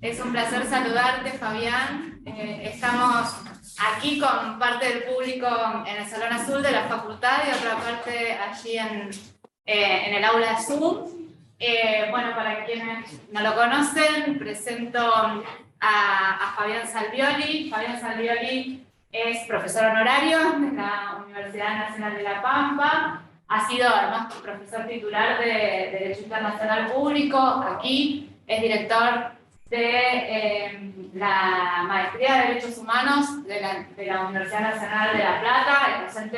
Es un placer saludarte, Fabián. Estamos aquí con parte del público en el Salón Azul de la Facultad y otra parte allí en el aula Zoom. Bueno, para quienes no lo conocen, presento a Fabián Salvioli. Fabián Salvioli es profesor honorario de la Universidad Nacional de La Pampa. Ha sido además profesor titular de Derecho Internacional Público aquí. Es director de la Maestría de Derechos Humanos de la Universidad Nacional de La Plata, es docente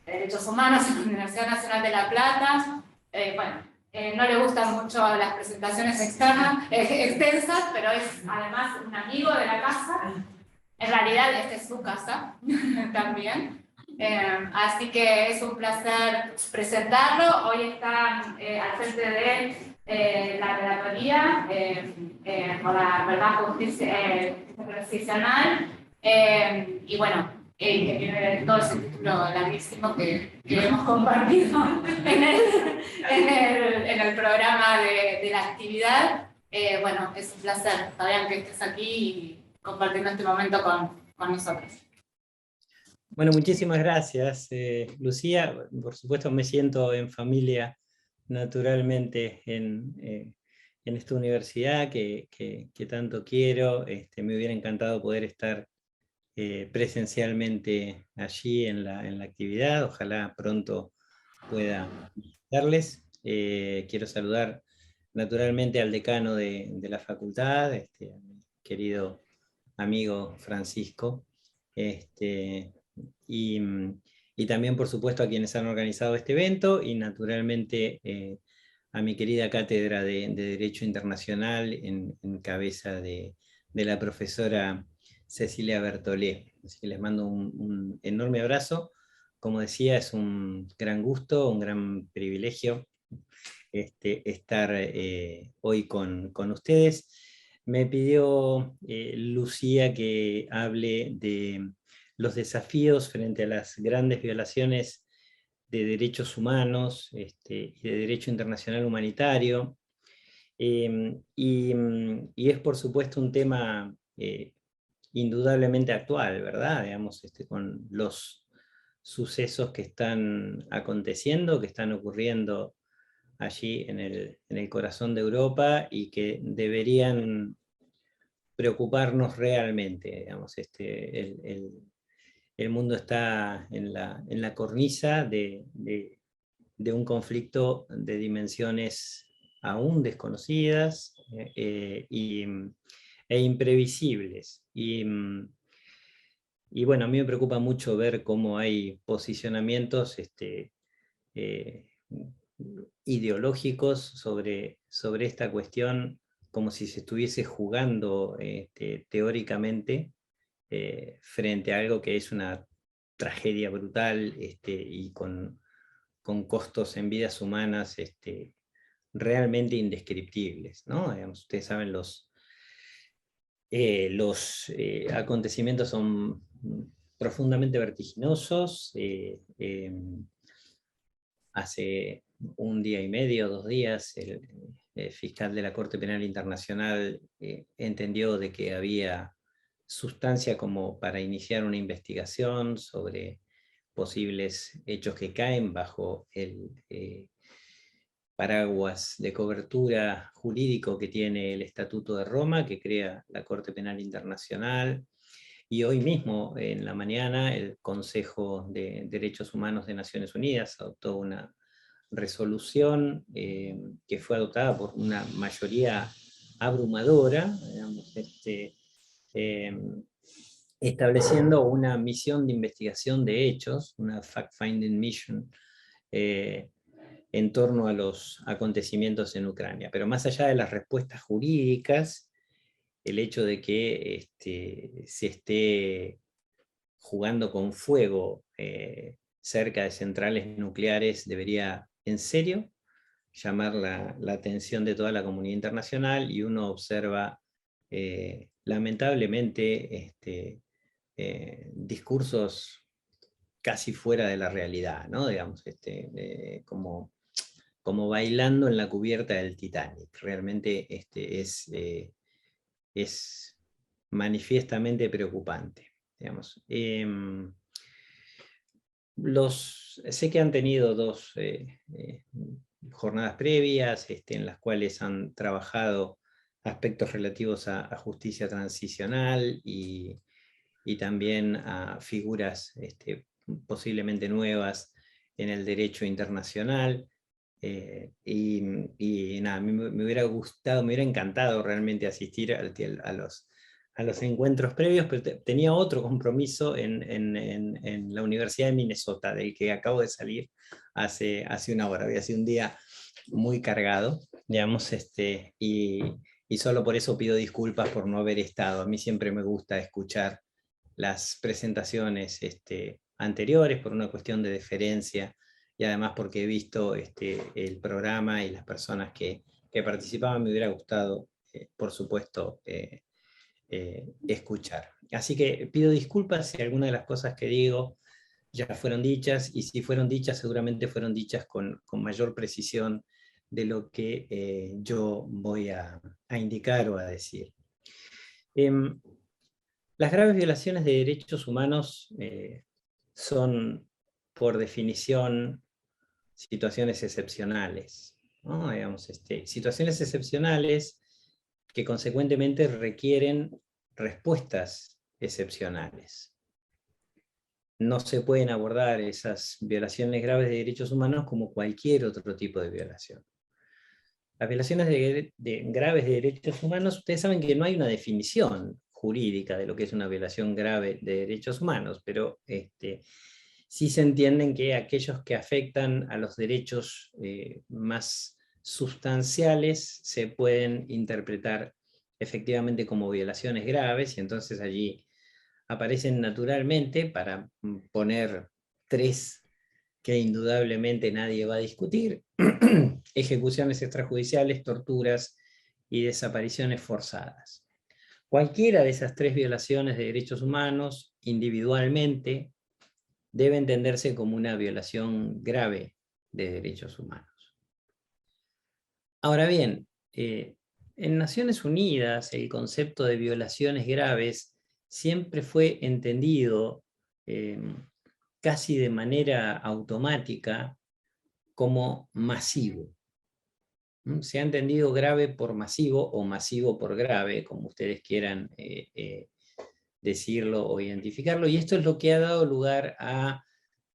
de Derechos Humanos en la Universidad Nacional de La Plata. No le gustan mucho las presentaciones extensas, pero es además un amigo de la casa. En realidad, esta es su casa también. Así que es un placer presentarlo. Hoy están al frente de la relatoría por la verdad justicia transicional. Y bueno, que tiene todo ese título larguísimo que hemos compartido en el programa de la actividad. Bueno, es un placer, Fabián, que estés aquí y compartiendo este momento con nosotros. Bueno, muchísimas gracias, Lucía. Por supuesto me siento en familia naturalmente en esta universidad que tanto quiero. Me hubiera encantado poder estar presencialmente allí en la actividad. Ojalá pronto pueda visitarles. Quiero saludar naturalmente al decano de la facultad, querido amigo Francisco, y también por supuesto a quienes han organizado este evento, y naturalmente a mi querida cátedra de Derecho Internacional en cabeza de la profesora Cecilia Bertolé. Así que les mando un enorme abrazo. Como decía, es un gran gusto, un gran privilegio estar hoy con ustedes. Me pidió Lucía que hable de los desafíos frente a las grandes violaciones de derechos humanos y de derecho internacional humanitario. Y es por supuesto un tema indudablemente actual, ¿verdad? Digamos, con los sucesos que están aconteciendo, que están ocurriendo allí en el corazón de Europa y que deberían preocuparnos realmente. Digamos, el mundo está en la cornisa de un conflicto de dimensiones aún desconocidas e imprevisibles. Y bueno, a mí me preocupa mucho ver cómo hay posicionamientos ideológicos sobre esta cuestión, como si se estuviese jugando teóricamente frente a algo que es una tragedia brutal y con costos en vidas humanas realmente indescriptibles, ¿no? Digamos, ustedes saben, los acontecimientos son profundamente vertiginosos. Hace un día y medio, 2 días, el fiscal de la Corte Penal Internacional entendió de que había sustancia como para iniciar una investigación sobre posibles hechos que caen bajo el paraguas de cobertura jurídico que tiene el Estatuto de Roma, que crea la Corte Penal Internacional. Y hoy mismo, en la mañana, el Consejo de Derechos Humanos de Naciones Unidas adoptó una resolución que fue adoptada por una mayoría abrumadora, digamos, estableciendo una misión de investigación de hechos, una fact-finding mission, en torno a los acontecimientos en Ucrania. Pero más allá de las respuestas jurídicas, el hecho de que se esté jugando con fuego cerca de centrales nucleares debería en serio llamar la atención de toda la comunidad internacional, y uno observa lamentablemente discursos casi fuera de la realidad, ¿no? Digamos, como bailando en la cubierta del Titanic. Realmente es es manifiestamente preocupante. Digamos. Sé que han tenido dos jornadas previas en las cuales han trabajado aspectos relativos a justicia transicional y también a figuras posiblemente nuevas en el derecho internacional. Y nada, a mí me hubiera gustado, me hubiera encantado realmente asistir a los encuentros previos, pero tenía otro compromiso en la Universidad de Minnesota, del que acabo de salir hace una hora. Había sido un día muy cargado, digamos, y solo por eso pido disculpas por no haber estado. A mí siempre me gusta escuchar las presentaciones anteriores por una cuestión de deferencia y además porque he visto el programa y las personas que participaban. Me hubiera gustado, por supuesto, escuchar. Así que pido disculpas si alguna de las cosas que digo ya fueron dichas, y si fueron dichas seguramente fueron dichas con mayor precisión de lo que yo voy a indicar o a decir. Las graves violaciones de derechos humanos son, por definición, situaciones excepcionales, ¿no? Digamos, situaciones excepcionales que consecuentemente requieren respuestas excepcionales. No se pueden abordar esas violaciones graves de derechos humanos como cualquier otro tipo de violación. Las violaciones graves de derechos humanos, ustedes saben que no hay una definición jurídica de lo que es una violación grave de derechos humanos, pero sí se entienden que aquellos que afectan a los derechos más sustanciales se pueden interpretar efectivamente como violaciones graves, y entonces allí aparecen naturalmente, para poner tres que indudablemente nadie va a discutir, ejecuciones extrajudiciales, torturas y desapariciones forzadas. Cualquiera de esas tres violaciones de derechos humanos, individualmente, debe entenderse como una violación grave de derechos humanos. Ahora bien, en Naciones Unidas el concepto de violaciones graves siempre fue entendido casi de manera automática como masivo. Se ha entendido grave por masivo o masivo por grave, como ustedes quieran decirlo o identificarlo, y esto es lo que ha dado lugar a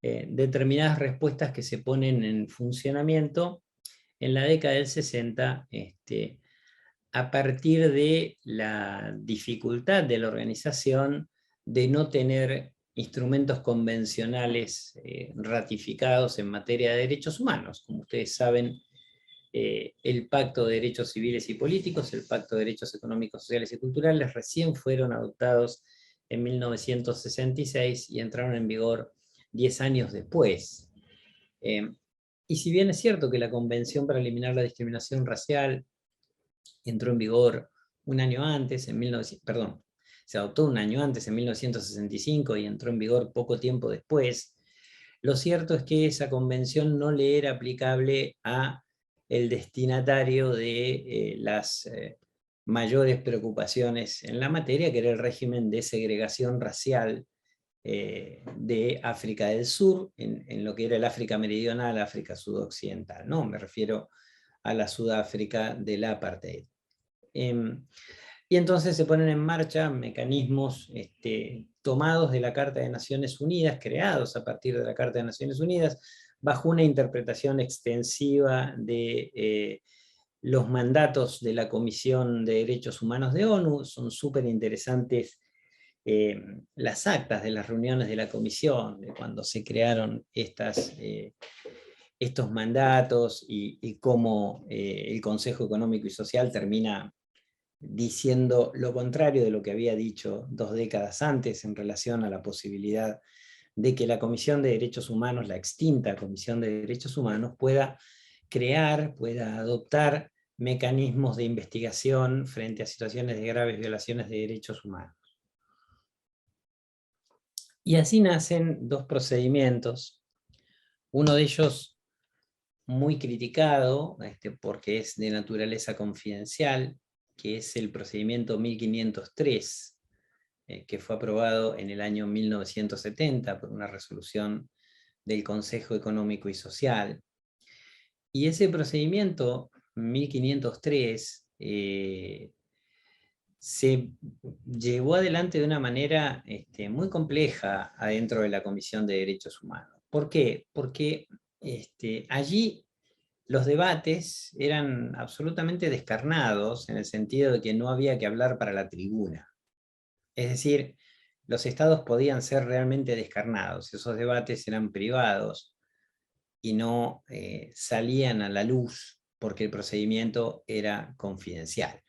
determinadas respuestas que se ponen en funcionamiento en la década del 60, a partir de la dificultad de la organización de no tener instrumentos convencionales ratificados en materia de derechos humanos. Como ustedes saben, el Pacto de Derechos Civiles y Políticos, el Pacto de Derechos Económicos, Sociales y Culturales recién fueron adoptados en 1966 y entraron en vigor 10 años después. Y si bien es cierto que la Convención para eliminar la discriminación racial entró en vigor un año antes, se adoptó un año antes, en 1965, y entró en vigor poco tiempo después, lo cierto es que esa convención no le era aplicable a el destinatario de las mayores preocupaciones en la materia, que era el régimen de segregación racial de África del Sur, en lo que era el África meridional, África sudoccidental, ¿no? Me refiero a la Sudáfrica del apartheid. Y entonces se ponen en marcha mecanismos tomados de la Carta de Naciones Unidas, creados a partir de la Carta de Naciones Unidas, bajo una interpretación extensiva de los mandatos de la Comisión de Derechos Humanos de ONU. Son súper interesantes las actas de las reuniones de la Comisión, de cuando se crearon estos mandatos, y cómo el Consejo Económico y Social termina diciendo lo contrario de lo que había dicho 2 décadas antes en relación a la posibilidad de que la Comisión de Derechos Humanos, la extinta Comisión de Derechos Humanos, pueda adoptar mecanismos de investigación frente a situaciones de graves violaciones de derechos humanos. Y así nacen 2 procedimientos, uno de ellos muy criticado, porque es de naturaleza confidencial, que es el procedimiento 1503, que fue aprobado en el año 1970 por una resolución del Consejo Económico y Social. Y ese procedimiento 1503 se llevó adelante de una manera muy compleja adentro de la Comisión de Derechos Humanos. ¿Por qué? Porque allí los debates eran absolutamente descarnados en el sentido de que no había que hablar para la tribuna. Es decir, los estados podían ser realmente descarnados, esos debates eran privados y no salían a la luz porque el procedimiento era confidencial.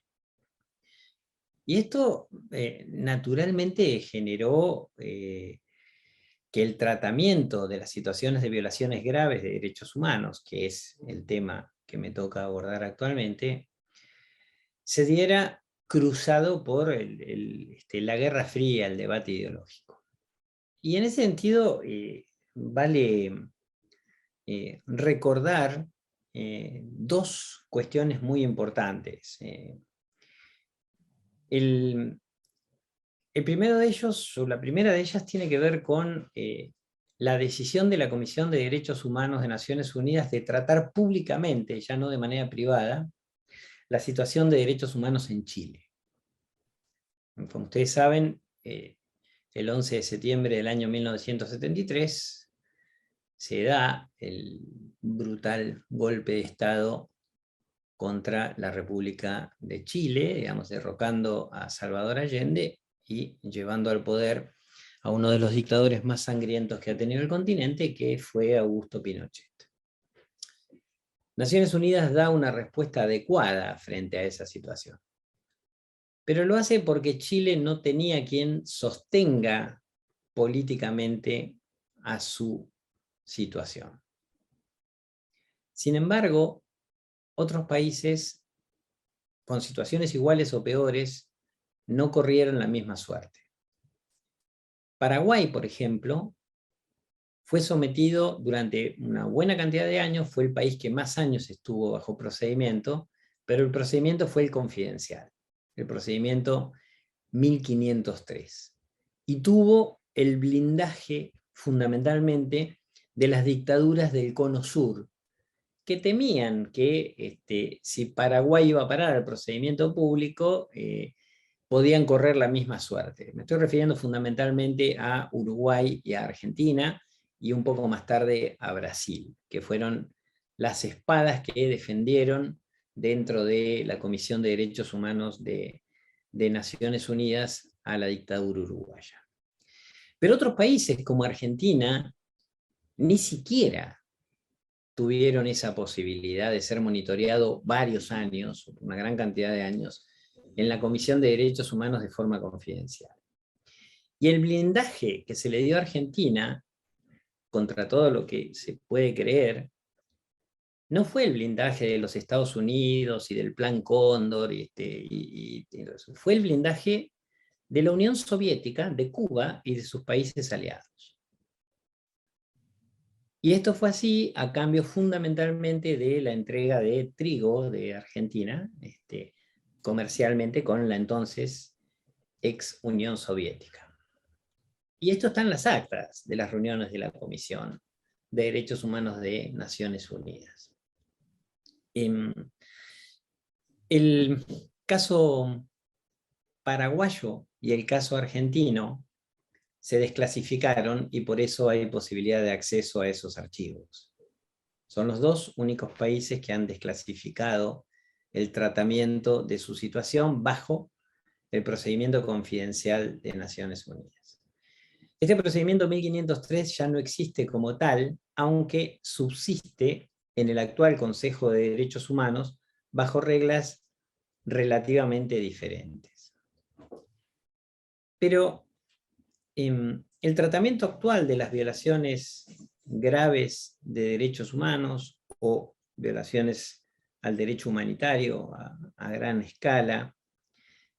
Y esto naturalmente generó que el tratamiento de las situaciones de violaciones graves de derechos humanos, que es el tema que me toca abordar actualmente, se diera cruzado por la Guerra Fría, el debate ideológico. Y en ese sentido vale recordar dos cuestiones muy importantes. El primero de ellos, o la primera de ellas, tiene que ver con la decisión de la Comisión de Derechos Humanos de Naciones Unidas de tratar públicamente, ya no de manera privada, la situación de derechos humanos en Chile. Como ustedes saben, el 11 de septiembre del año 1973 se da el brutal golpe de Estado contra la República de Chile, digamos, derrocando a Salvador Allende y llevando al poder a uno de los dictadores más sangrientos que ha tenido el continente, que fue Augusto Pinochet. Naciones Unidas da una respuesta adecuada frente a esa situación, pero lo hace porque Chile no tenía quien sostenga políticamente a su situación. Sin embargo, otros países con situaciones iguales o peores no corrieron la misma suerte. Paraguay, por ejemplo, fue sometido durante una buena cantidad de años, fue el país que más años estuvo bajo procedimiento, pero el procedimiento fue el confidencial, el procedimiento 1503. Y tuvo el blindaje fundamentalmente de las dictaduras del Cono Sur, que temían que si Paraguay iba a parar al procedimiento público, podían correr la misma suerte. Me estoy refiriendo fundamentalmente a Uruguay y a Argentina, y un poco más tarde a Brasil, que fueron las espadas que defendieron dentro de la Comisión de Derechos Humanos de Naciones Unidas a la dictadura uruguaya. Pero otros países como Argentina ni siquiera tuvieron esa posibilidad de ser monitoreado varios años, una gran cantidad de años, en la Comisión de Derechos Humanos de forma confidencial. Y el blindaje que se le dio a Argentina, contra todo lo que se puede creer, no fue el blindaje de los Estados Unidos y del Plan Cóndor, fue el blindaje de la Unión Soviética, de Cuba y de sus países aliados. Y esto fue así a cambio fundamentalmente de la entrega de trigo de Argentina, comercialmente con la entonces ex Unión Soviética. Y esto está en las actas de las reuniones de la Comisión de Derechos Humanos de Naciones Unidas. El caso paraguayo y el caso argentino se desclasificaron y por eso hay posibilidad de acceso a esos archivos. Son los dos únicos países que han desclasificado el tratamiento de su situación bajo el procedimiento confidencial de Naciones Unidas. Este procedimiento 1503 ya no existe como tal, aunque subsiste en el actual Consejo de Derechos Humanos bajo reglas relativamente diferentes. Pero el tratamiento actual de las violaciones graves de derechos humanos o violaciones al derecho humanitario a gran escala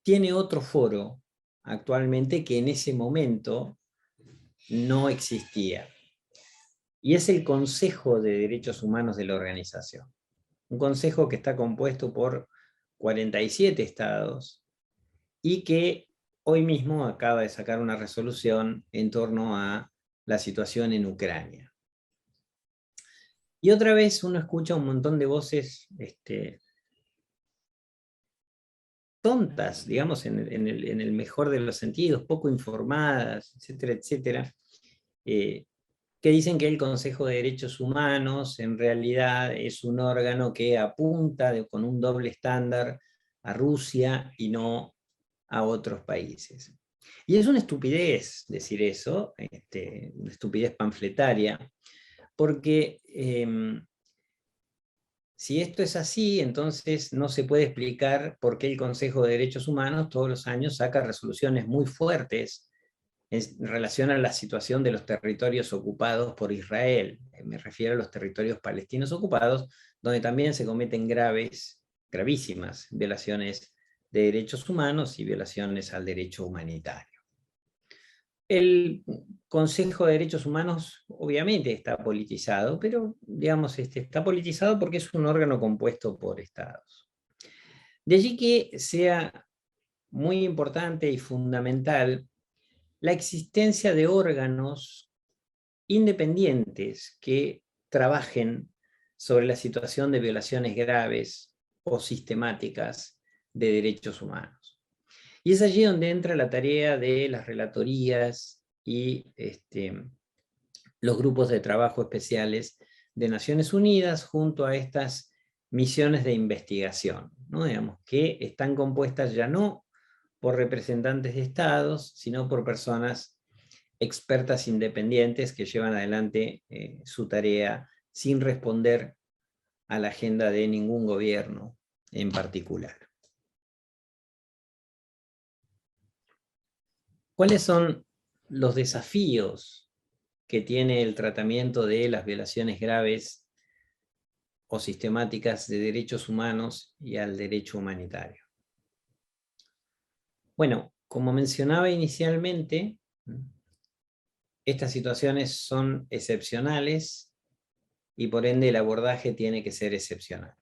tiene otro foro actualmente que en ese momento no existía. Y es el Consejo de Derechos Humanos de la organización. Un consejo que está compuesto por 47 estados y que hoy mismo acaba de sacar una resolución en torno a la situación en Ucrania. Y otra vez uno escucha un montón de voces tontas, digamos, en el mejor de los sentidos, poco informadas, etcétera, etcétera, que dicen que el Consejo de Derechos Humanos en realidad es un órgano que apunta con un doble estándar a Rusia y no a otros países. Y es una estupidez decir eso, una estupidez panfletaria, porque si esto es así, entonces no se puede explicar por qué el Consejo de Derechos Humanos todos los años saca resoluciones muy fuertes en relación a la situación de los territorios ocupados por Israel. Me refiero a los territorios palestinos ocupados, donde también se cometen gravísimas violaciones de derechos humanos y violaciones al derecho humanitario. El Consejo de Derechos Humanos obviamente está politizado, pero digamos, está politizado porque es un órgano compuesto por estados. De allí que sea muy importante y fundamental la existencia de órganos independientes que trabajen sobre la situación de violaciones graves o sistemáticas de derechos humanos. Y es allí donde entra la tarea de las relatorías y los grupos de trabajo especiales de Naciones Unidas junto a estas misiones de investigación, ¿no? Digamos, que están compuestas ya no por representantes de estados, sino por personas expertas independientes que llevan adelante su tarea sin responder a la agenda de ningún gobierno en particular. ¿Cuáles son los desafíos que tiene el tratamiento de las violaciones graves o sistemáticas de derechos humanos y al derecho humanitario? Bueno, como mencionaba inicialmente, estas situaciones son excepcionales y por ende el abordaje tiene que ser excepcional.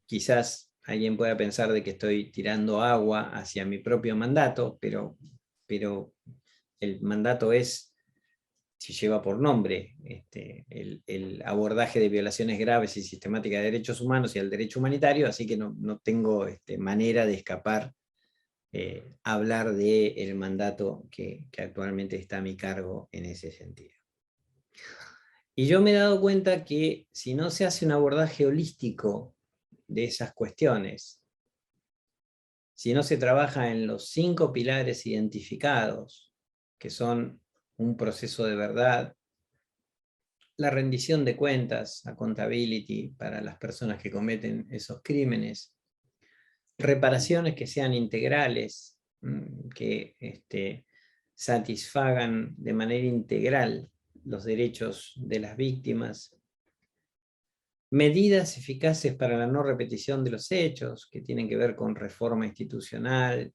Quizás alguien pueda pensar de que estoy tirando agua hacia mi propio mandato, pero el mandato si lleva por nombre, el abordaje de violaciones graves y sistemáticas de derechos humanos y al derecho humanitario, así que no tengo manera de escapar hablar del mandato que actualmente está a mi cargo en ese sentido. Y yo me he dado cuenta que si no se hace un abordaje holístico de esas cuestiones, si no se trabaja en los 5 pilares identificados, que son un proceso de verdad, la rendición de cuentas, accountability para las personas que cometen esos crímenes, reparaciones que sean integrales, que satisfagan de manera integral los derechos de las víctimas, medidas eficaces para la no repetición de los hechos, que tienen que ver con reforma institucional,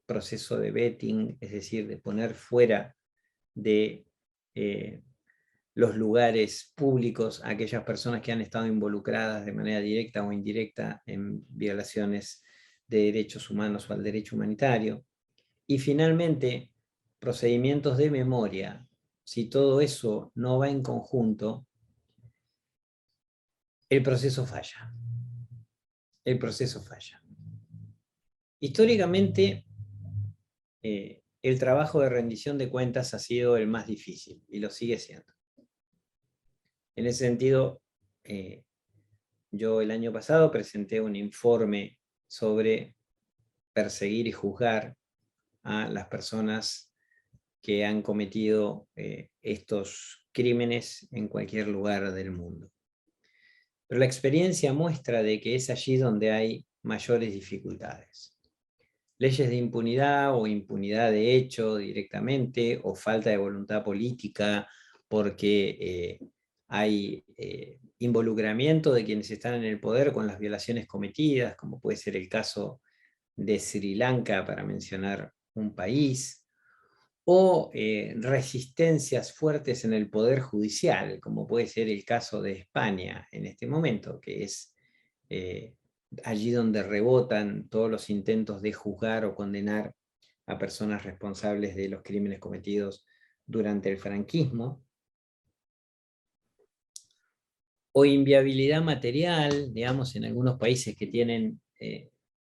proceso de vetting, es decir, de poner fuera de los lugares públicos a aquellas personas que han estado involucradas de manera directa o indirecta en violaciones de derechos humanos o al derecho humanitario. Y finalmente, procedimientos de memoria. Si todo eso no va en conjunto, el proceso falla. El proceso falla. Históricamente, el trabajo de rendición de cuentas ha sido el más difícil y lo sigue siendo. En ese sentido, yo el año pasado presenté un informe sobre perseguir y juzgar a las personas que han cometido estos crímenes en cualquier lugar del mundo. Pero la experiencia muestra de que es allí donde hay mayores dificultades. Leyes de impunidad o impunidad de hecho directamente, o falta de voluntad política porque hay involucramiento de quienes están en el poder con las violaciones cometidas, como puede ser el caso de Sri Lanka, para mencionar un país, o resistencias fuertes en el poder judicial, como puede ser el caso de España en este momento, que es allí donde rebotan todos los intentos de juzgar o condenar a personas responsables de los crímenes cometidos durante el franquismo, o inviabilidad material, digamos, en algunos países que tienen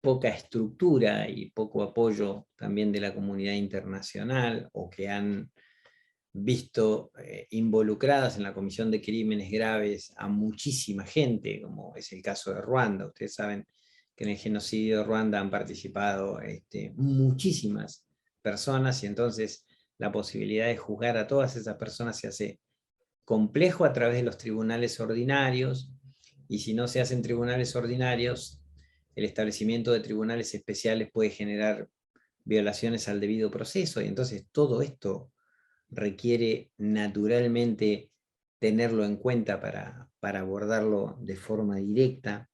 poca estructura y poco apoyo también de la comunidad internacional, o que han visto involucradas en la comisión de crímenes graves a muchísima gente, como es el caso de Ruanda. Ustedes saben que en el genocidio de Ruanda han participado muchísimas personas, y entonces la posibilidad de juzgar a todas esas personas se hace complejo a través de los tribunales ordinarios, y si no se hacen tribunales ordinarios, el establecimiento de tribunales especiales puede generar violaciones al debido proceso, y entonces todo esto requiere naturalmente tenerlo en cuenta para abordarlo de forma directa.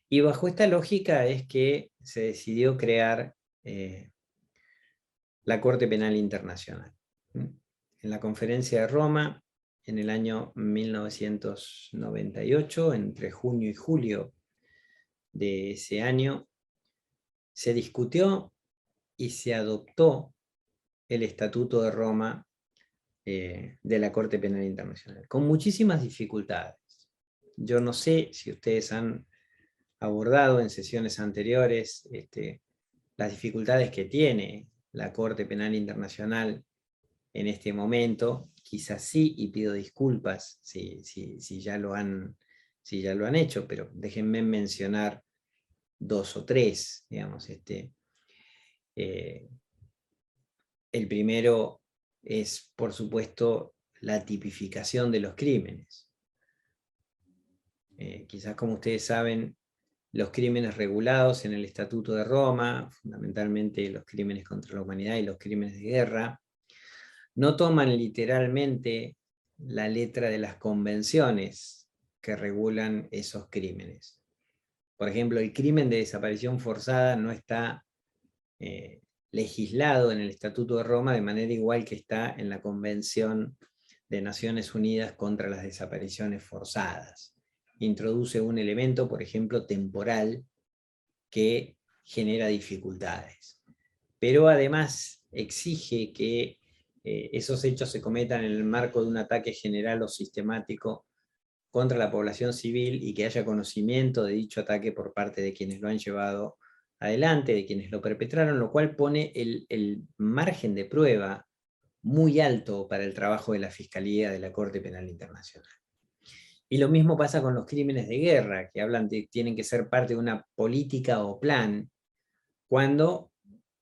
Y bajo esta lógica es que se decidió crear la Corte Penal Internacional. En la Conferencia de Roma, en el año 1998, entre junio y julio de ese año, se discutió y se adoptó el Estatuto de Roma de la Corte Penal Internacional, con muchísimas dificultades. Yo no sé si ustedes han abordado en sesiones anteriores las dificultades que tiene la Corte Penal Internacional en este momento. Quizás sí, y pido disculpas si ya lo han hecho, pero déjenme mencionar dos o tres, digamos. El primero es, por supuesto, la tipificación de los crímenes. Quizás, como ustedes saben, los crímenes regulados en el Estatuto de Roma, fundamentalmente los crímenes contra la humanidad y los crímenes de guerra, no toman literalmente la letra de las convenciones que regulan esos crímenes. Por ejemplo, el crimen de desaparición forzada no está legislado en el Estatuto de Roma de manera igual que está en la Convención de Naciones Unidas contra las Desapariciones Forzadas. Introduce un elemento, por ejemplo, temporal, que genera dificultades. Pero además exige que esos hechos se cometan en el marco de un ataque general o sistemático contra la población civil, y que haya conocimiento de dicho ataque por parte de quienes lo han llevado adelante, de quienes lo perpetraron, lo cual pone el margen de prueba muy alto para el trabajo de la Fiscalía de la Corte Penal Internacional. Y lo mismo pasa con los crímenes de guerra, que hablan de tienen que ser parte de una política o plan, cuando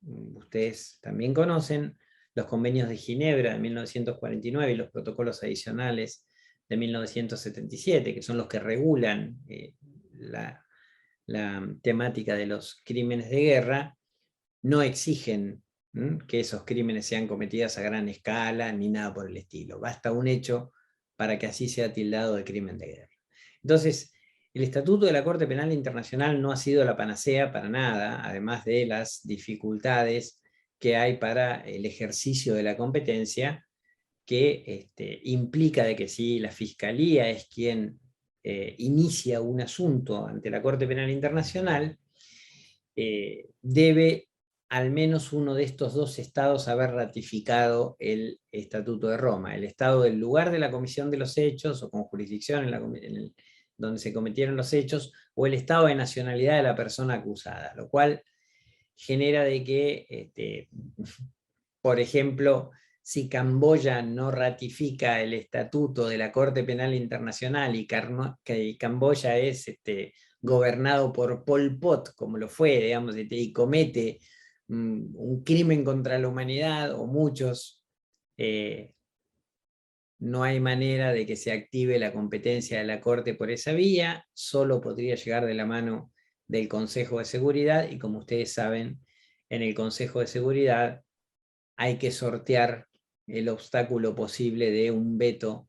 ustedes también conocen los convenios de Ginebra de 1949 y los protocolos adicionales de 1977, que son los que regulan la temática de los crímenes de guerra, no exigen que esos crímenes sean cometidos a gran escala ni nada por el estilo. Basta un hecho para que así sea tildado de crimen de guerra. Entonces, el Estatuto de la Corte Penal Internacional no ha sido la panacea para nada, además de las dificultades que hay para el ejercicio de la competencia, que implica de que si la Fiscalía es quien inicia un asunto ante la Corte Penal Internacional, debe al menos uno de estos dos estados haber ratificado el Estatuto de Roma, el estado del lugar de la comisión de los hechos o con jurisdicción donde se cometieron los hechos, o el estado de nacionalidad de la persona acusada, lo cual genera de que, por ejemplo, si Camboya no ratifica el Estatuto de la Corte Penal Internacional y Camboya es gobernado por Pol Pot, como lo fue, digamos, y comete un crimen contra la humanidad, o muchos, no hay manera de que se active la competencia de la Corte por esa vía, solo podría llegar de la mano del Consejo de Seguridad, y como ustedes saben, en el Consejo de Seguridad hay que sortear el obstáculo posible de un veto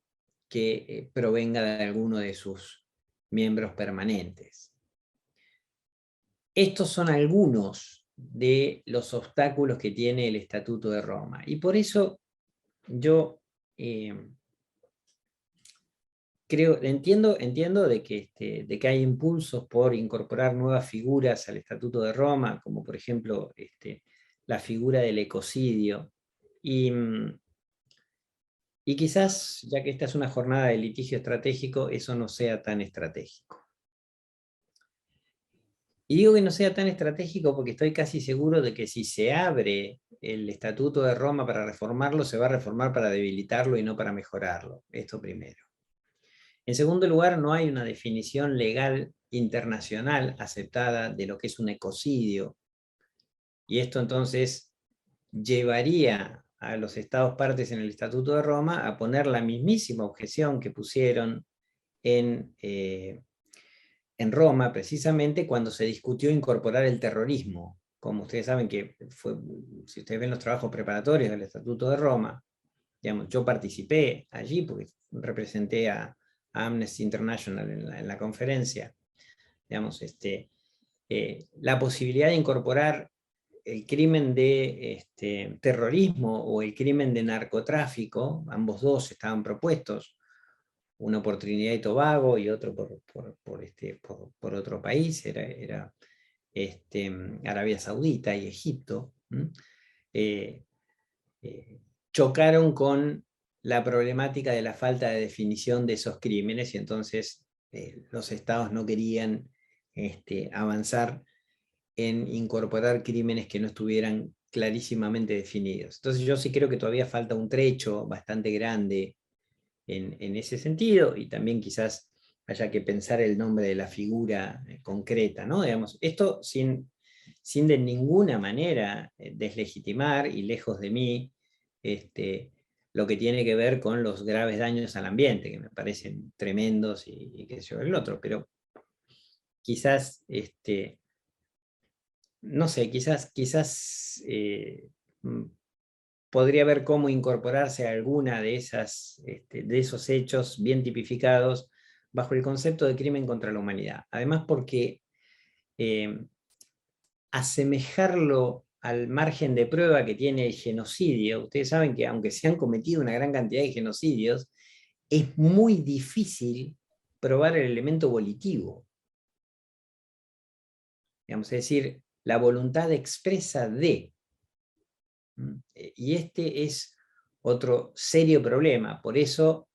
que provenga de alguno de sus miembros permanentes. Estos son algunos de los obstáculos que tiene el Estatuto de Roma, y por eso yo entiendo de que hay impulsos por incorporar nuevas figuras al Estatuto de Roma, como por ejemplo la figura del ecocidio. Y quizás, ya que esta es una jornada de litigio estratégico, eso no sea tan estratégico. Y digo que no sea tan estratégico porque estoy casi seguro de que si se abre el Estatuto de Roma para reformarlo, se va a reformar para debilitarlo y no para mejorarlo. Esto primero. En segundo lugar, no hay una definición legal internacional aceptada de lo que es un ecocidio. Y esto entonces llevaría a los estados partes en el Estatuto de Roma a poner la mismísima objeción que pusieron en Roma, precisamente cuando se discutió incorporar el terrorismo. Como ustedes saben que fue, si ustedes ven los trabajos preparatorios del Estatuto de Roma, digamos, yo participé allí porque representé a Amnesty International en la conferencia, digamos, la posibilidad de incorporar el crimen de terrorismo o el crimen de narcotráfico, ambos dos estaban propuestos, uno por Trinidad y Tobago y otro por otro país, era Arabia Saudita y Egipto, chocaron con la problemática de la falta de definición de esos crímenes y entonces los estados no querían avanzar en incorporar crímenes que no estuvieran clarísimamente definidos. Entonces yo sí creo que todavía falta un trecho bastante grande en ese sentido, y también quizás haya que pensar el nombre de la figura concreta, ¿no? Digamos, esto sin de ninguna manera deslegitimar, y lejos de mí, lo que tiene que ver con los graves daños al ambiente, que me parecen tremendos y qué sé yo, el otro, pero quizás, no sé, quizás podría ver cómo incorporarse a alguna de esos hechos bien tipificados bajo el concepto de crimen contra la humanidad. Además porque asemejarlo al margen de prueba que tiene el genocidio, ustedes saben que aunque se han cometido una gran cantidad de genocidios, es muy difícil probar el elemento volitivo. Digamos, es decir, la voluntad expresa de. Y este es otro serio problema. Por eso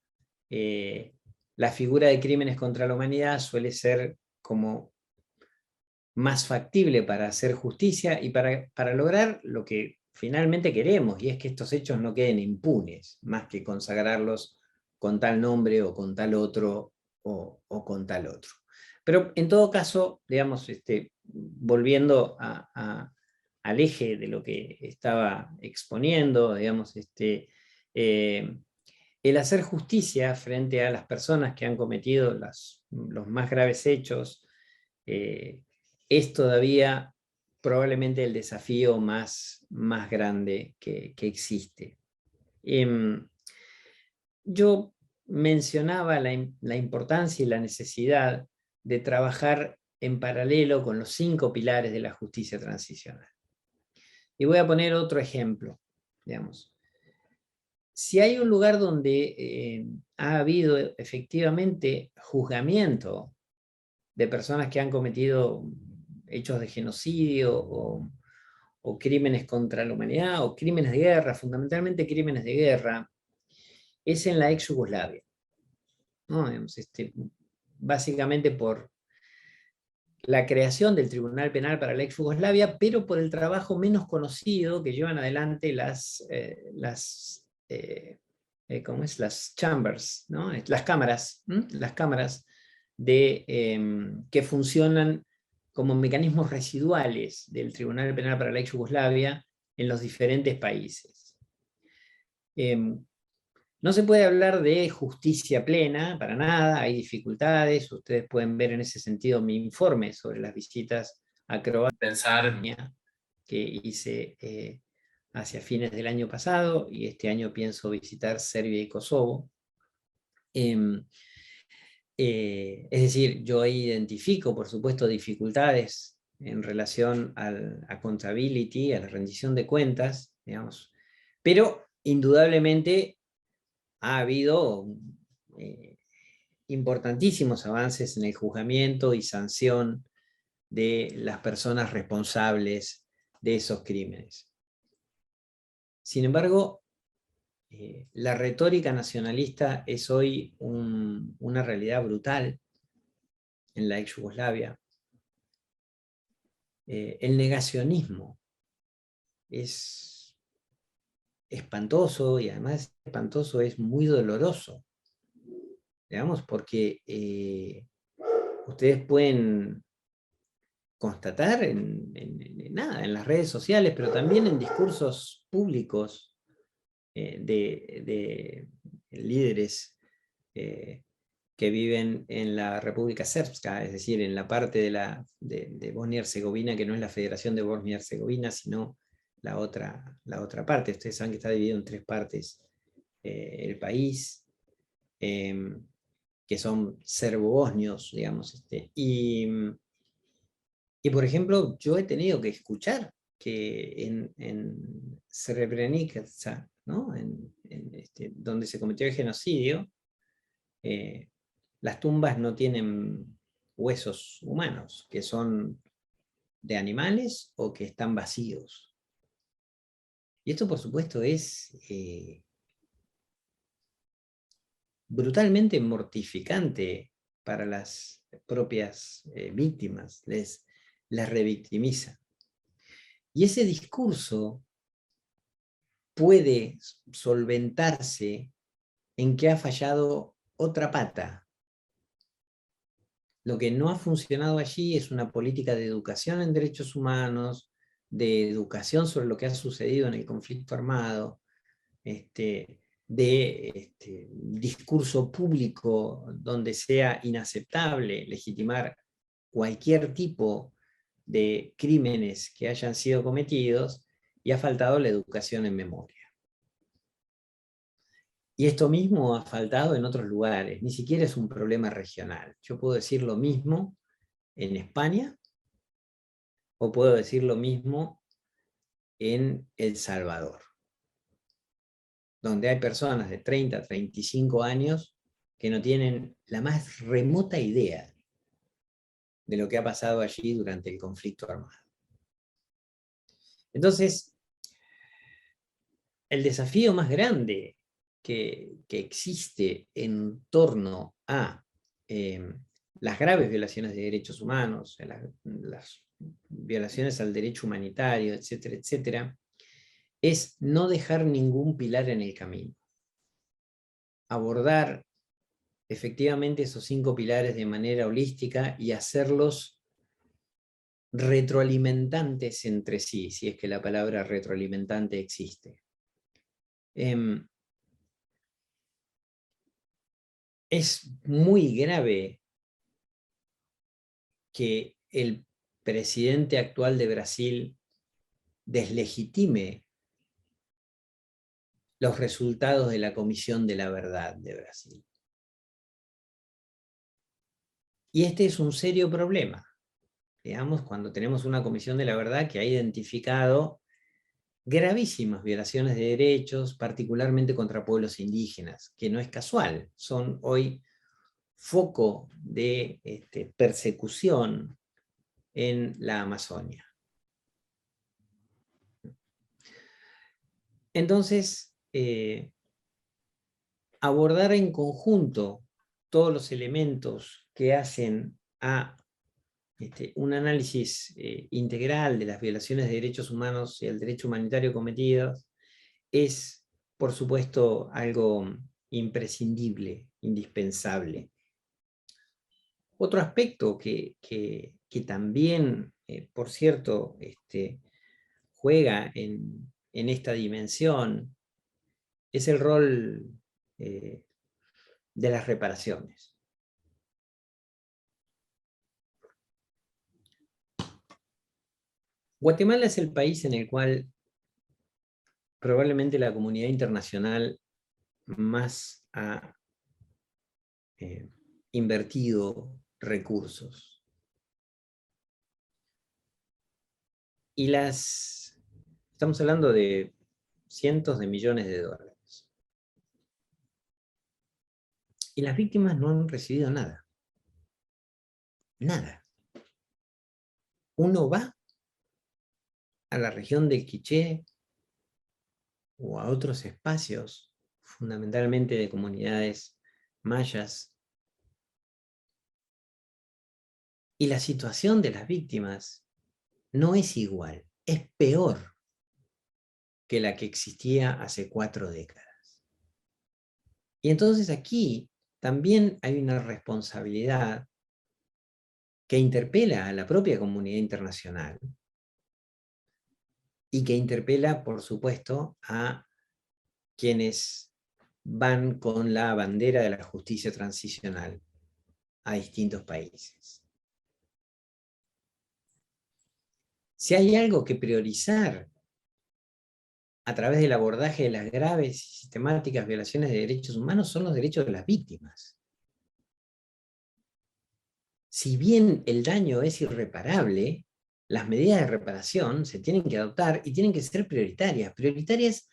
la figura de crímenes contra la humanidad suele ser como más factible para hacer justicia y para lograr lo que finalmente queremos, y es que estos hechos no queden impunes, más que consagrarlos con tal nombre o con tal otro o con tal otro. Pero en todo caso, digamos, volviendo al eje de lo que estaba exponiendo, digamos, el hacer justicia frente a las personas que han cometido los más graves hechos es todavía probablemente el desafío más grande que existe. Yo mencionaba la importancia y la necesidad de trabajar en paralelo con los 5 pilares de la justicia transicional. Y voy a poner otro ejemplo, digamos. Si hay un lugar donde ha habido efectivamente juzgamiento de personas que han cometido hechos de genocidio o crímenes contra la humanidad o crímenes de guerra, fundamentalmente crímenes de guerra, es en la ex Yugoslavia, ¿no? Básicamente por la creación del Tribunal Penal para la ex Yugoslavia, pero por el trabajo menos conocido que llevan adelante las chambers, ¿no? Las cámaras que funcionan como mecanismos residuales del Tribunal Penal para la ex Yugoslavia en los diferentes países. No se puede hablar de justicia plena, para nada, hay dificultades. Ustedes pueden ver en ese sentido mi informe sobre las visitas a Croacia que hice hacia fines del año pasado, y este año pienso visitar Serbia y Kosovo. Es decir, yo ahí identifico, por supuesto, dificultades en relación a accountability, a la rendición de cuentas, digamos, pero indudablemente ha habido importantísimos avances en el juzgamiento y sanción de las personas responsables de esos crímenes. Sin embargo, la retórica nacionalista es hoy una realidad brutal en la ex Yugoslavia. El negacionismo es espantoso, y además espantoso es muy doloroso, digamos, porque ustedes pueden constatar en las redes sociales, pero también en discursos públicos de líderes que viven en la República Srpska, es decir, en la parte de Bosnia y Herzegovina, que no es la Federación de Bosnia y Herzegovina, sino la otra parte. Ustedes saben que está dividido en 3 partes el país, que son serbo-bosnios, digamos. Y por ejemplo, yo he tenido que escuchar que en Srebrenica, ¿no? Donde se cometió el genocidio, las tumbas no tienen huesos humanos, que son de animales o que están vacíos. Y esto, por supuesto, es brutalmente mortificante para las propias víctimas, les revictimiza. Y ese discurso puede solventarse en que ha fallado otra pata. Lo que no ha funcionado allí es una política de educación en derechos humanos, de educación sobre lo que ha sucedido en el conflicto armado, de discurso público donde sea inaceptable legitimar cualquier tipo de crímenes que hayan sido cometidos, y ha faltado la educación en memoria. Y esto mismo ha faltado en otros lugares, ni siquiera es un problema regional. Yo puedo decir lo mismo en España, o puedo decir lo mismo en El Salvador, donde hay personas de 30, 35 años que no tienen la más remota idea de lo que ha pasado allí durante el conflicto armado. Entonces, el desafío más grande que existe en torno a las graves violaciones de derechos humanos, las violaciones al derecho humanitario, etcétera, etcétera, es no dejar ningún pilar en el camino. Abordar efectivamente esos 5 pilares de manera holística y hacerlos retroalimentantes entre sí, si es que la palabra retroalimentante existe. Es muy grave que el presidente actual de Brasil deslegitime los resultados de la Comisión de la Verdad de Brasil. Y este es un serio problema, digamos, cuando tenemos una Comisión de la Verdad que ha identificado gravísimas violaciones de derechos, particularmente contra pueblos indígenas, que no es casual, son hoy foco de persecución en la Amazonia. Entonces, abordar en conjunto todos los elementos que hacen a un análisis integral de las violaciones de derechos humanos y el derecho humanitario cometidos es, por supuesto, algo imprescindible, indispensable. Otro aspecto que también, por cierto, juega en esta dimensión es el rol de las reparaciones. Guatemala es el país en el cual probablemente la comunidad internacional más ha invertido recursos. Y estamos hablando de cientos de millones de dólares. Y las víctimas no han recibido nada. Nada. Uno va a la región del Quiché o a otros espacios, fundamentalmente de comunidades mayas, y la situación de las víctimas no es igual, es peor que la que existía hace 4 décadas. Y entonces aquí también hay una responsabilidad que interpela a la propia comunidad internacional y que interpela, por supuesto, a quienes van con la bandera de la justicia transicional a distintos países. Si hay algo que priorizar a través del abordaje de las graves y sistemáticas violaciones de derechos humanos, son los derechos de las víctimas. Si bien el daño es irreparable, las medidas de reparación se tienen que adoptar y tienen que ser prioritarias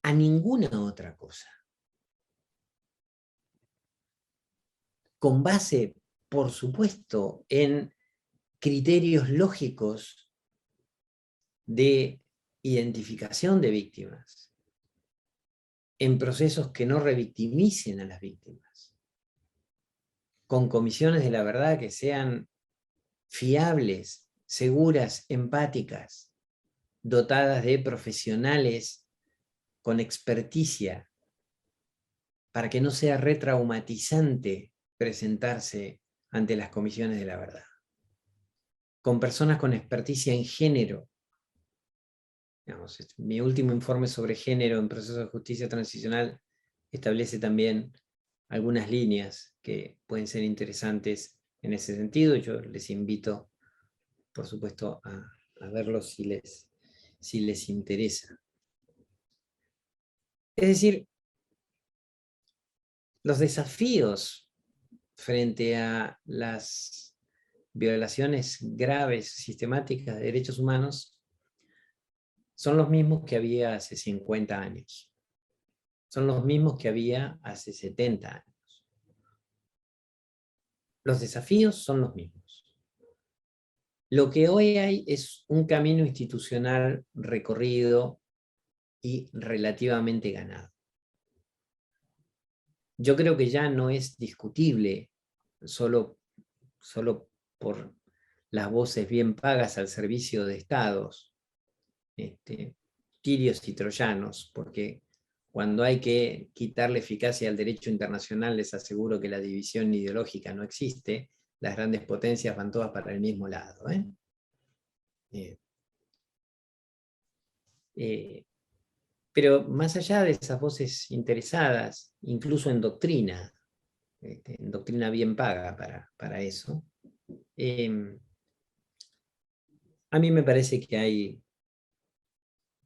a ninguna otra cosa. Con base, por supuesto, en criterios lógicos de identificación de víctimas, en procesos que no revictimicen a las víctimas, con comisiones de la verdad que sean fiables, seguras, empáticas, dotadas de profesionales con experticia, para que no sea retraumatizante presentarse ante las comisiones de la verdad. Con personas con experticia en género. Digamos, mi último informe sobre género en procesos de justicia transicional establece también algunas líneas que pueden ser interesantes en ese sentido. Yo les invito, por supuesto, a verlos si les interesa. Es decir, los desafíos frente a las violaciones graves, sistemáticas de derechos humanos, son los mismos que había hace 50 años. Son los mismos que había hace 70 años. Los desafíos son los mismos. Lo que hoy hay es un camino institucional recorrido y relativamente ganado. Yo creo que ya no es discutible solo por las voces bien pagas al servicio de estados, tirios y troyanos, porque cuando hay que quitarle eficacia al derecho internacional, les aseguro que la división ideológica no existe, las grandes potencias van todas para el mismo lado. Pero más allá de esas voces interesadas, incluso en doctrina bien paga para eso, a mí me parece que hay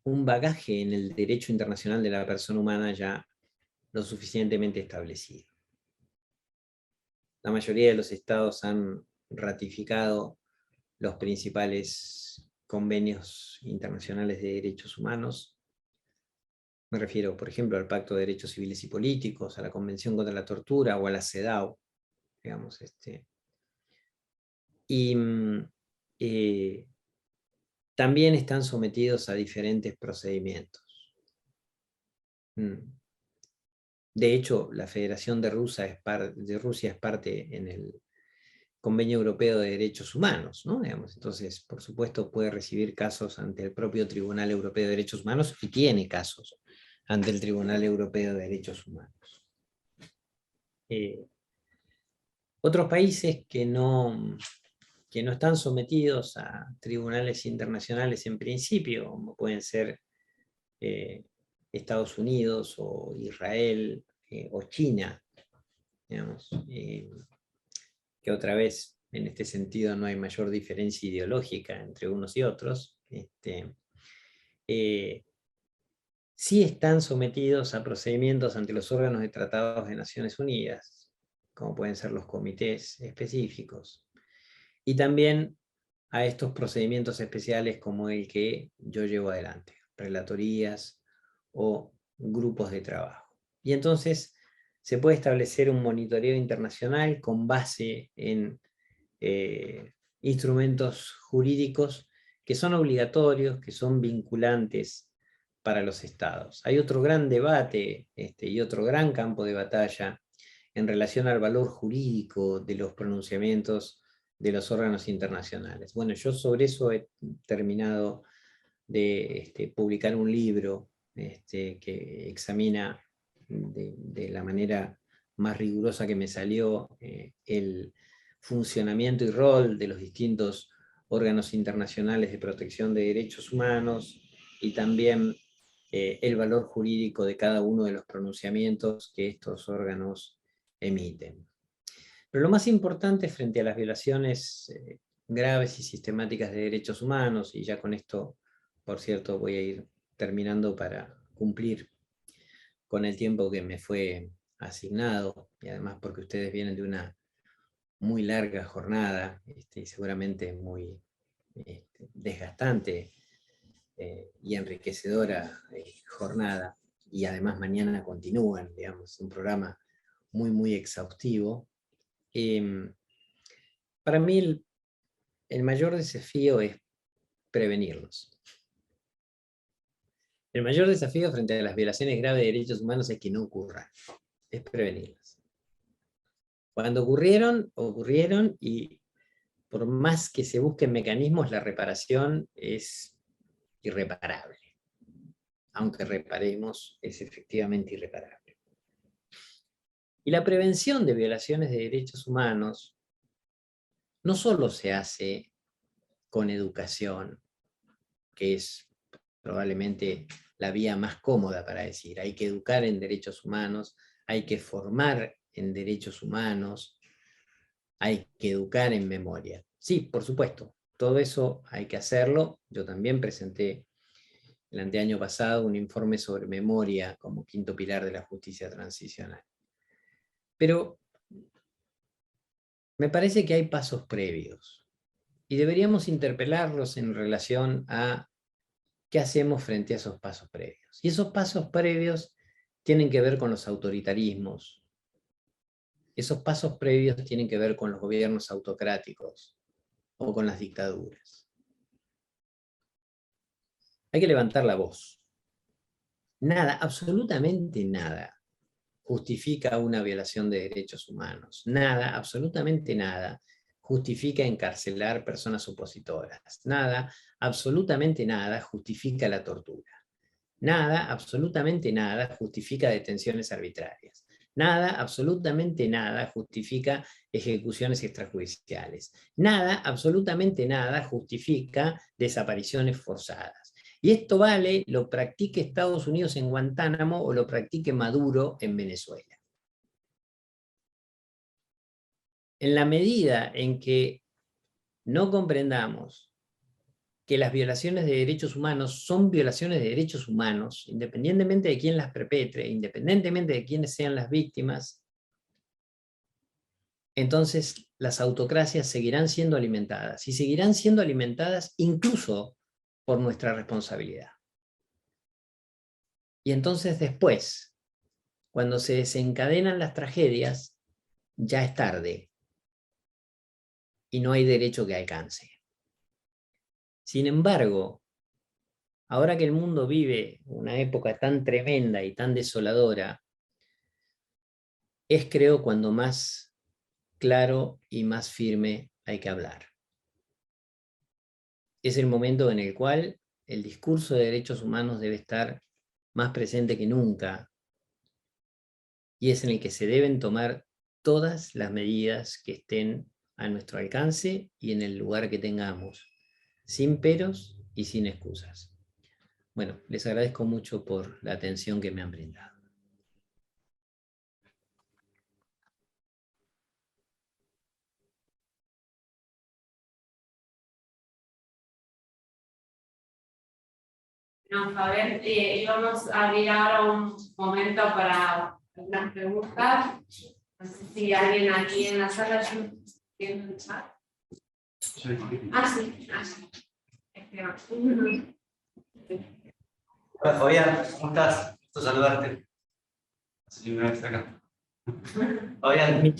un bagaje en el derecho internacional de la persona humana ya lo suficientemente establecido. La mayoría de los estados han ratificado los principales convenios internacionales de derechos humanos. Me refiero, por ejemplo, al Pacto de Derechos Civiles y Políticos, a la Convención contra la Tortura o a la CEDAW, digamos. Y también están sometidos a diferentes procedimientos. De hecho, la Federación de Rusia es parte en el Convenio Europeo de Derechos Humanos, ¿no? Digamos, entonces, por supuesto, puede recibir casos ante el propio Tribunal Europeo de Derechos Humanos y tiene casos ante el Tribunal Europeo de Derechos Humanos. Otros países que no están sometidos a tribunales internacionales en principio, como pueden ser Estados Unidos o Israel o China, digamos, que otra vez en este sentido no hay mayor diferencia ideológica entre unos y otros, sí están sometidos a procedimientos ante los órganos de tratados de Naciones Unidas, como pueden ser los comités específicos, y también a estos procedimientos especiales como el que yo llevo adelante, relatorías o grupos de trabajo. Y entonces se puede establecer un monitoreo internacional con base en instrumentos jurídicos que son obligatorios, que son vinculantes para los estados. Hay otro gran debate y otro gran campo de batalla en relación al valor jurídico de los pronunciamientos de los órganos internacionales. Bueno, yo sobre eso he terminado de publicar un libro que examina de la manera más rigurosa que me salió el funcionamiento y rol de los distintos órganos internacionales de protección de derechos humanos y también el valor jurídico de cada uno de los pronunciamientos que estos órganos emiten. Pero lo más importante frente a las violaciones graves y sistemáticas de derechos humanos, y ya con esto, por cierto, voy a ir terminando para cumplir con el tiempo que me fue asignado, y además porque ustedes vienen de una muy larga jornada, y seguramente muy desgastante y enriquecedora jornada, y además mañana continúan, digamos, un programa muy, muy exhaustivo. Para mí el mayor desafío es prevenirlos. El mayor desafío frente a las violaciones graves de derechos humanos es que no ocurran, es prevenirlas. Cuando ocurrieron, ocurrieron, y por más que se busquen mecanismos, la reparación es irreparable. Aunque reparemos, es efectivamente irreparable. Y la prevención de violaciones de derechos humanos no solo se hace con educación, que es probablemente la vía más cómoda para decir, hay que educar en derechos humanos, hay que formar en derechos humanos, hay que educar en memoria. Sí, por supuesto, todo eso hay que hacerlo. Yo también presenté el anteaño pasado un informe sobre memoria como quinto pilar de la justicia transicional. Pero me parece que hay pasos previos y deberíamos interpelarlos en relación a qué hacemos frente a esos pasos previos. Y esos pasos previos tienen que ver con los autoritarismos. Esos pasos previos tienen que ver con los gobiernos autocráticos o con las dictaduras. Hay que levantar la voz. Nada, absolutamente nada, justifica una violación de derechos humanos. Nada, absolutamente nada, justifica encarcelar personas opositoras. Nada, absolutamente nada, justifica la tortura. Nada, absolutamente nada, justifica detenciones arbitrarias. Nada, absolutamente nada, justifica ejecuciones extrajudiciales. Nada, absolutamente nada, justifica desapariciones forzadas. Y esto vale, lo practique Estados Unidos en Guantánamo o lo practique Maduro en Venezuela. En la medida en que no comprendamos que las violaciones de derechos humanos son violaciones de derechos humanos, independientemente de quién las perpetre, independientemente de quiénes sean las víctimas, entonces las autocracias seguirán siendo alimentadas, y seguirán siendo alimentadas incluso por nuestra responsabilidad. Y entonces después, cuando se desencadenan las tragedias, ya es tarde, y no hay derecho que alcance. Sin embargo, ahora que el mundo vive una época tan tremenda y tan desoladora, es, creo, cuando más claro y más firme hay que hablar. Es el momento en el cual el discurso de derechos humanos debe estar más presente que nunca, y es en el que se deben tomar todas las medidas que estén a nuestro alcance y en el lugar que tengamos, sin peros y sin excusas. Bueno, les agradezco mucho por la atención que me han brindado. No, Fabián, vamos a abrir ahora un momento para las preguntas. No sé si alguien aquí en la sala tiene un chat. Sí. Hola Fabián, ¿cómo estás? Gusto saludarte. Es la primera vez acá. Fabián, Mi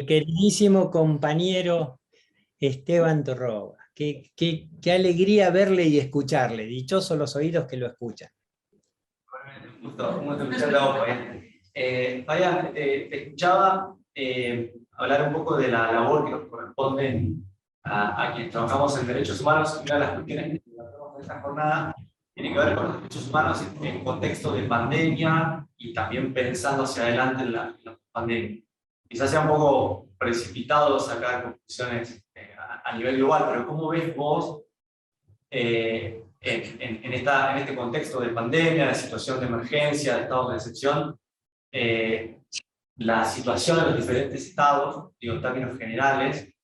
queridísimo compañero Esteban Torroba. Qué alegría verle y escucharle. Dichosos los oídos que lo escuchan. un gusto escucharte a vos, Fabián. Fabián, te escuchaba hablar un poco de la labor que nos corresponde a quienes trabajamos en derechos humanos. Una de las cuestiones que tratamos en esta jornada tiene que ver con los derechos humanos en contexto de pandemia y también pensando hacia adelante en la pandemia. Quizás sea un poco precipitado sacar conclusiones a nivel global, pero ¿cómo ves vos en este contexto de pandemia, de situación de emergencia, de estado de excepción, la situación de los diferentes estados, digo, en términos generales,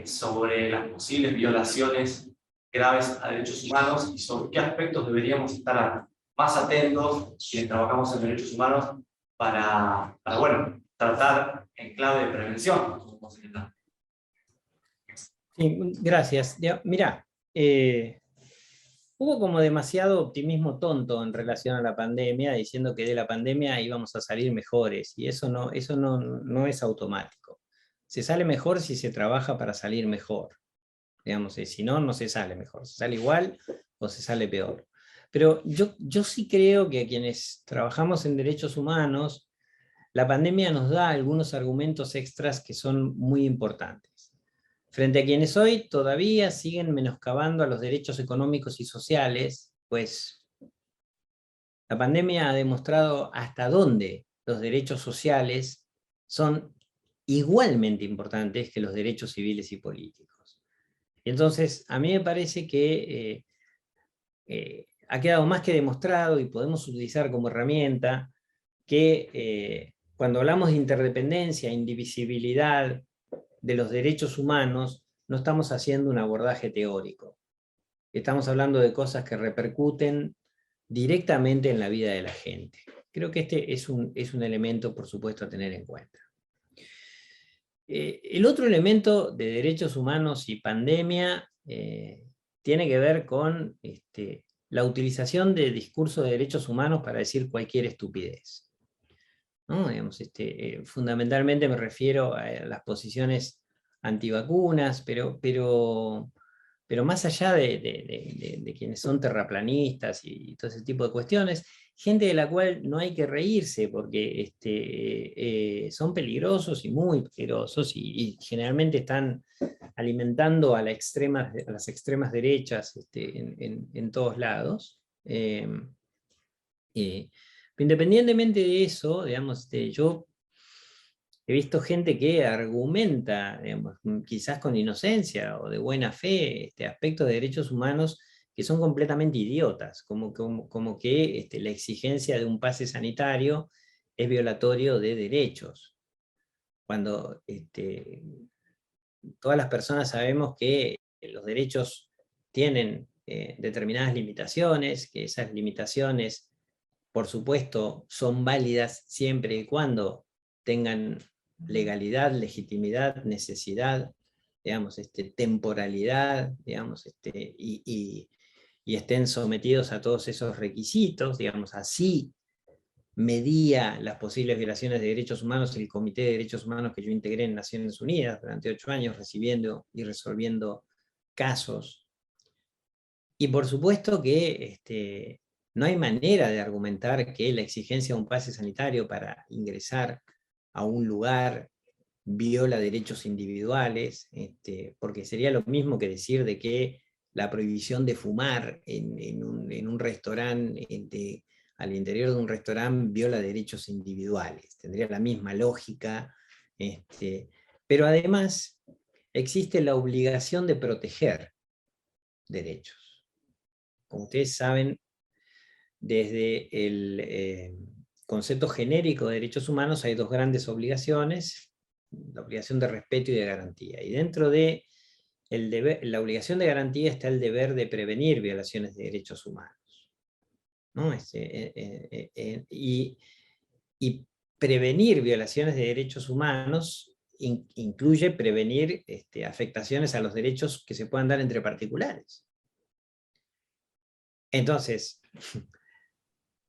sobre las posibles violaciones graves a derechos humanos y sobre qué aspectos deberíamos estar más atentos quienes trabajamos en derechos humanos para bueno, tratar en clave de prevención? Sí, gracias. Mirá, hubo como demasiado optimismo tonto en relación a la pandemia, diciendo que de la pandemia íbamos a salir mejores, y eso no es automático. Se sale mejor si se trabaja para salir mejor. Digamos, si no, no se sale mejor. Se sale igual o se sale peor. Pero yo sí creo que a quienes trabajamos en derechos humanos, la pandemia nos da algunos argumentos extras que son muy importantes. Frente a quienes hoy todavía siguen menoscabando a los derechos económicos y sociales, pues la pandemia ha demostrado hasta dónde los derechos sociales son igualmente importantes que los derechos civiles y políticos. Y entonces, a mí me parece que ha quedado más que demostrado, y podemos utilizar como herramienta, que cuando hablamos de interdependencia, indivisibilidad de los derechos humanos, no estamos haciendo un abordaje teórico. Estamos hablando de cosas que repercuten directamente en la vida de la gente. Creo que este es un elemento, por supuesto, a tener en cuenta. El otro elemento de derechos humanos y pandemia tiene que ver con la utilización de discursos de derechos humanos para decir cualquier estupidez, ¿no? Digamos, fundamentalmente me refiero a las posiciones antivacunas, pero más allá de quienes son terraplanistas y todo ese tipo de cuestiones, gente de la cual no hay que reírse, porque son peligrosos y muy peligrosos, y generalmente están alimentando a las extremas derechas en todos lados. Independientemente de eso, digamos, yo he visto gente que argumenta, digamos, quizás con inocencia o de buena fe, aspectos de derechos humanos que son completamente idiotas, como que la exigencia de un pase sanitario es violatorio de derechos, cuando todas las personas sabemos que los derechos tienen determinadas limitaciones, que esas limitaciones, por supuesto, son válidas siempre y cuando tengan legalidad, legitimidad, necesidad, digamos, temporalidad, digamos, y estén sometidos a todos esos requisitos, digamos, así medía las posibles violaciones de derechos humanos el Comité de Derechos Humanos que yo integré en Naciones Unidas durante 8 años, recibiendo y resolviendo casos. Y por supuesto que no hay manera de argumentar que la exigencia de un pase sanitario para ingresar a un lugar viola derechos individuales, porque sería lo mismo que decir de que la prohibición de fumar en un restaurante, al interior de un restaurante, viola derechos individuales. Tendría la misma lógica, pero además existe la obligación de proteger derechos. Como ustedes saben, desde el concepto genérico de derechos humanos hay dos grandes obligaciones: la obligación de respeto y de garantía. Y dentro de la obligación de garantía está el deber de prevenir violaciones de derechos humanos, ¿no? Y prevenir violaciones de derechos humanos incluye prevenir afectaciones a los derechos que se puedan dar entre particulares. Entonces,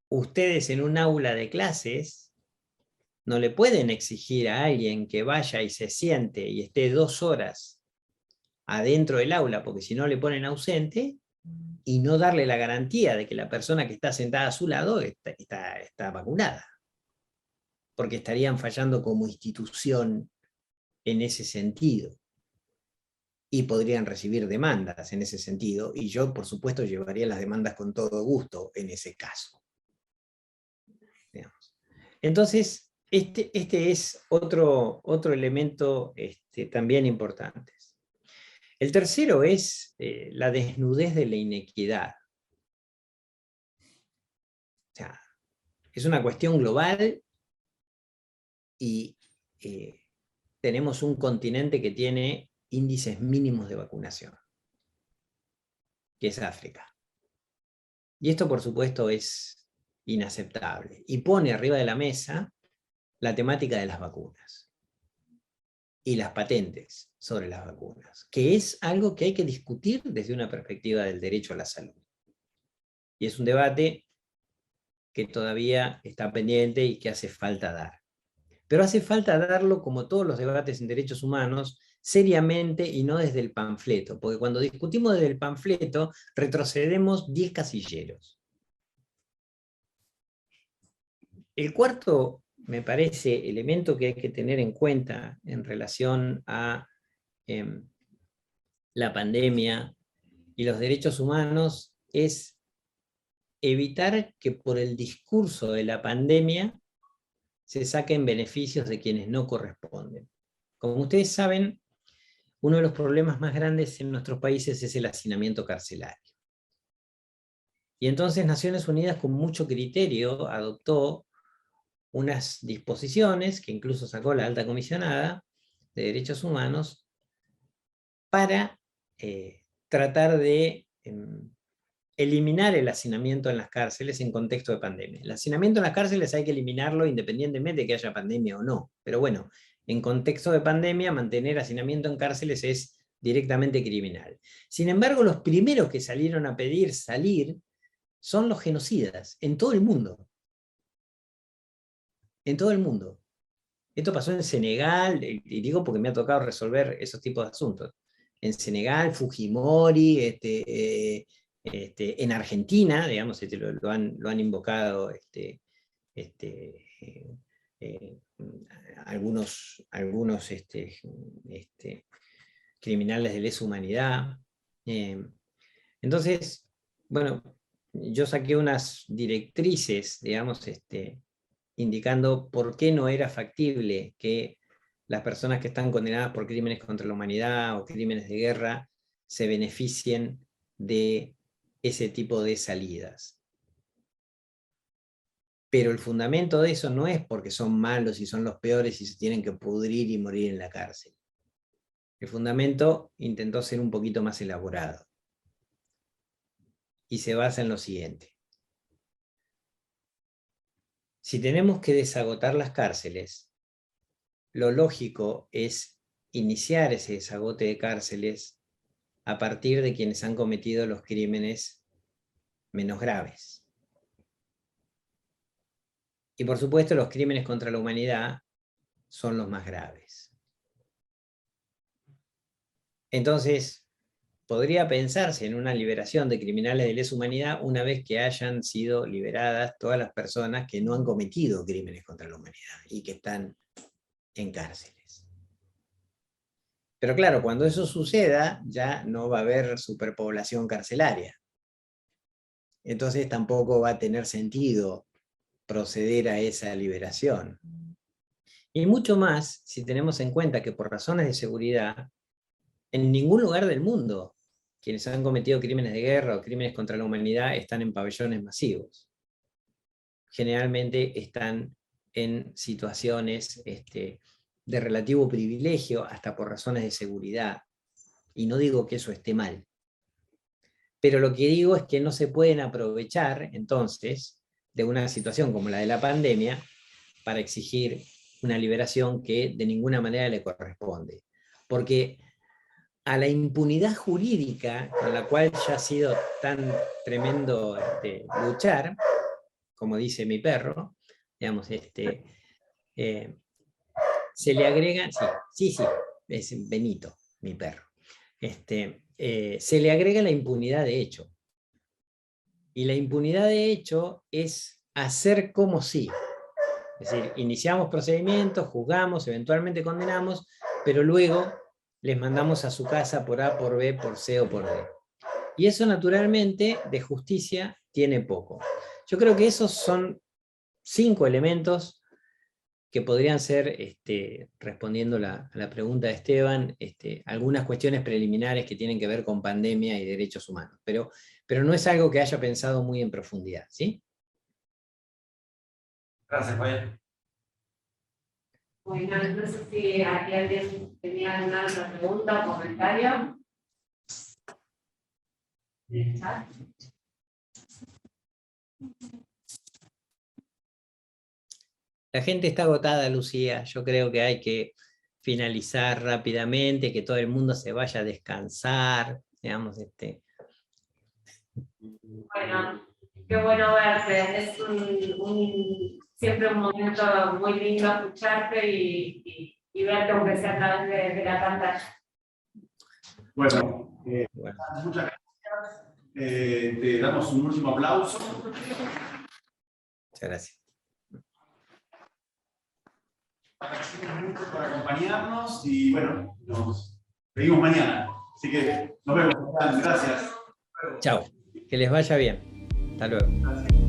ustedes en un aula de clases no le pueden exigir a alguien que vaya y se siente y esté 2 horas adentro del aula, porque si no le ponen ausente, y no darle la garantía de que la persona que está sentada a su lado está vacunada. Porque estarían fallando como institución en ese sentido. Y podrían recibir demandas en ese sentido, y yo, por supuesto, llevaría las demandas con todo gusto en ese caso. Digamos. Entonces, este es otro elemento también importante. El tercero es la desnudez de la inequidad. O sea, es una cuestión global y tenemos un continente que tiene índices mínimos de vacunación, que es África. Y esto, por supuesto, es inaceptable. Y pone arriba de la mesa la temática de las vacunas y las patentes sobre las vacunas, que es algo que hay que discutir desde una perspectiva del derecho a la salud. Y es un debate que todavía está pendiente y que hace falta dar. Pero hace falta darlo, como todos los debates en derechos humanos, seriamente y no desde el panfleto, porque cuando discutimos desde el panfleto retrocedemos 10 casilleros. El cuarto, me parece, elemento que hay que tener en cuenta en relación a la pandemia y los derechos humanos es evitar que por el discurso de la pandemia se saquen beneficios de quienes no corresponden. Como ustedes saben, uno de los problemas más grandes en nuestros países es el hacinamiento carcelario. Y entonces Naciones Unidas, con mucho criterio, adoptó unas disposiciones que incluso sacó la alta comisionada de Derechos Humanos para tratar de eliminar el hacinamiento en las cárceles en contexto de pandemia. El hacinamiento en las cárceles hay que eliminarlo independientemente de que haya pandemia o no. Pero bueno, en contexto de pandemia, mantener hacinamiento en cárceles es directamente criminal. Sin embargo, los primeros que salieron a pedir salir son los genocidas, en todo el mundo. En todo el mundo. Esto pasó en Senegal, y digo porque me ha tocado resolver esos tipos de asuntos. En Senegal, Fujimori, en Argentina, digamos, lo han invocado algunos criminales de lesa humanidad. Entonces, bueno, yo saqué unas directrices, digamos, indicando por qué no era factible que las personas que están condenadas por crímenes contra la humanidad o crímenes de guerra se beneficien de ese tipo de salidas. Pero el fundamento de eso no es porque son malos y son los peores y se tienen que pudrir y morir en la cárcel. El fundamento intentó ser un poquito más elaborado. Y se basa en lo siguiente. Si tenemos que desagotar las cárceles, lo lógico es iniciar ese desagote de cárceles a partir de quienes han cometido los crímenes menos graves. Y por supuesto los crímenes contra la humanidad son los más graves. Entonces, podría pensarse en una liberación de criminales de lesa humanidad una vez que hayan sido liberadas todas las personas que no han cometido crímenes contra la humanidad y que están en cárceles. Pero claro, cuando eso suceda, ya no va a haber superpoblación carcelaria. Entonces tampoco va a tener sentido proceder a esa liberación. Y mucho más si tenemos en cuenta que por razones de seguridad, en ningún lugar del mundo quienes han cometido crímenes de guerra o crímenes contra la humanidad están en pabellones masivos. Generalmente están en situaciones de relativo privilegio, hasta por razones de seguridad. Y no digo que eso esté mal. Pero lo que digo es que no se pueden aprovechar, entonces, de una situación como la de la pandemia para exigir una liberación que de ninguna manera le corresponde. Porque a la impunidad jurídica con la cual ya ha sido tan tremendo luchar, como dice mi perro, digamos, se le agregan, sí, es Benito, mi perro. Se le agrega la impunidad de hecho. Y la impunidad de hecho es hacer como si. Es decir, iniciamos procedimientos, juzgamos, eventualmente condenamos, pero luego les mandamos a su casa por A, por B, por C o por D. Y eso naturalmente de justicia tiene poco. Yo creo que esos son 5 elementos que podrían ser, respondiendo a la pregunta de Esteban, algunas cuestiones preliminares que tienen que ver con pandemia y derechos humanos. Pero no es algo que haya pensado muy en profundidad, ¿sí? Gracias, Fabián. Bueno, no sé si aquí alguien tenía alguna otra pregunta o comentario. La gente está agotada, Lucía. Yo creo que hay que finalizar rápidamente, que todo el mundo se vaya a descansar, digamos, Bueno, qué bueno verte. Es siempre un momento muy lindo escucharte y verte aunque sea a través de la pantalla. Bueno, Bueno. muchas gracias. Te damos un último aplauso. Muchas gracias. Mucho por acompañarnos y bueno, nos seguimos mañana. Así que nos vemos. Gracias. Chao. Que les vaya bien. Hasta luego. Gracias.